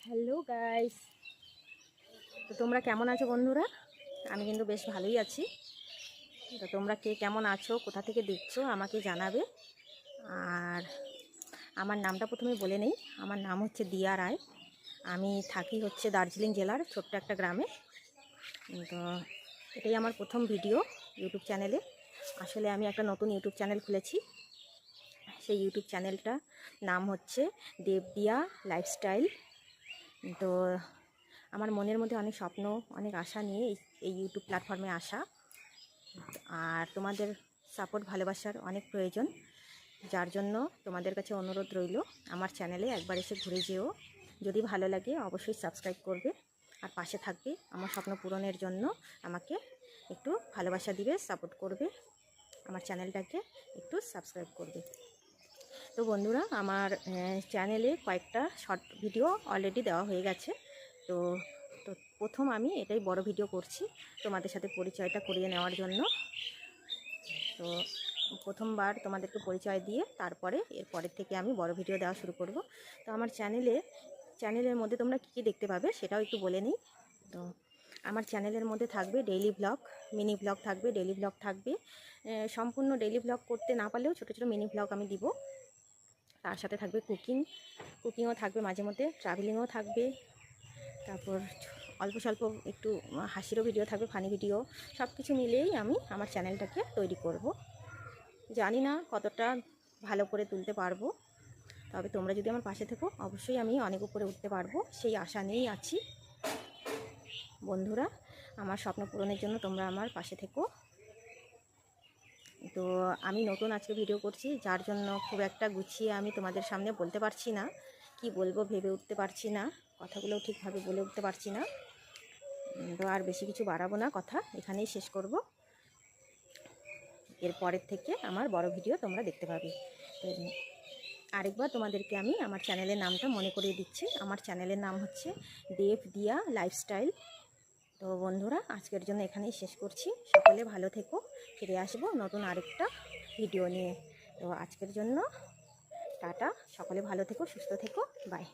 Hello guys, তো তোমরা কেমন আছো বন্ধুরা? আমি কিন্তু বেশ ভালোই আছি। তো তোমরা কে কেমন আছো, কোথা থেকে দেখছো আমাকে জানাবে। আর আমার নামটা প্রথমে বলে নেই। আমার নাম হচ্ছে দিয়া রায়। আমি থাকি হচ্ছে দার্জিলিং জেলার ছোট্ট একটা গ্রামে। তো এটাই আমার প্রথম ভিডিও ইউটিউব চ্যানেলে। আসলে আমি একটা নতুন ইউটিউব চ্যানেল খুলেছি। সেই ইউটিউব চ্যানেলটা নাম হচ্ছে দেবদিয়া লাইফস্টাইল। তো আমার মনের মধ্যে অনেক স্বপ্ন, অনেক আশা নিয়ে এই ইউটিউব প্ল্যাটফর্মে আসা। আর তোমাদের সাপোর্ট, ভালোবাসার অনেক প্রয়োজন, যার জন্য তোমাদের কাছে অনুরোধ রইল আমার চ্যানেলে একবার এসে ঘুরে যেও। যদি ভালো লাগে অবশ্যই সাবস্ক্রাইব করবে আর পাশে থাকবে। আমার স্বপ্ন পূরণের জন্য আমাকে একটু ভালোবাসা দিবে, সাপোর্ট করবে, আমার চ্যানেলটাকে একটু সাবস্ক্রাইব করবে। তো বন্ধুরা, আমার চ্যানেলে কয়েকটা শর্ট ভিডিও অলরেডি দেওয়া হয়ে গেছে। তো তো প্রথম আমি এটাই বড় ভিডিও করছি তোমাদের সাথে পরিচয়টা করিয়ে নেওয়ার জন্য। তো প্রথমবার তোমাদেরকে পরিচয় দিয়ে তারপরে এরপরের থেকে আমি বড় ভিডিও দেওয়া শুরু করব। তো আমার চ্যানেলের মধ্যে তোমরা কী কী দেখতে পাবে সেটাও একটু বলে নিই। তো আমার চ্যানেলের মধ্যে থাকবে ডেইলি ব্লগ, মিনি ব্লগ থাকবে, ডেইলি ব্লগ থাকবে। সম্পূর্ণ ডেইলি ব্লগ করতে না পারলেও ছোটো ছোটো মিনি ব্লগ আমি দিব। তার সাথে থাকবে কুকিংও থাকবে, মাঝে মধ্যে ট্রাভেলিংও থাকবে। তারপর অল্প স্বল্প একটু হাসিরও ভিডিও থাকবে, ফানি ভিডিও। সব কিছু মিলেই আমি আমার চ্যানেলটাকে তৈরি করব। জানি না কতটা ভালো করে তুলতে পারবো, তবে তোমরা যদি আমার পাশে থেকো অবশ্যই আমি অনেক উপরে উঠতে পারবো, সেই আশা নিয়েই আছি। বন্ধুরা, আমার স্বপ্ন পূরণের জন্য তোমরা আমার পাশে থেকো। তো আমি নতুন আজকে ভিডিও করছি, যার জন্য খুব একটা গুছিয়ে আমি তোমাদের সামনে বলতে পারছি না। কি বলবো ভেবে উঠতে পারছি না, কথাগুলোও ঠিকভাবে বলে উঠতে পারছি না। তো আর বেশি কিছু বাড়াবো না, কথা এখানেই শেষ করব। এরপরের থেকে আমার বড় ভিডিও তোমরা দেখতে পাবে। তো আরেকবার তোমাদেরকে আমি আমার চ্যানেলের নামটা মনে করিয়ে দিচ্ছি। আমার চ্যানেলের নাম হচ্ছে দেবদিয়া লাইফস্টাইল। তো বন্ধুরা, আজকের জন্য এখানেই শেষ করছি। সকলে ভালো থেকো, ফিরে আসবো নতুন আরেকটা ভিডিও নিয়ে। তো আজকের জন্য টাটা, সকলে ভালো থেকো, সুস্থ থেকো, বাই।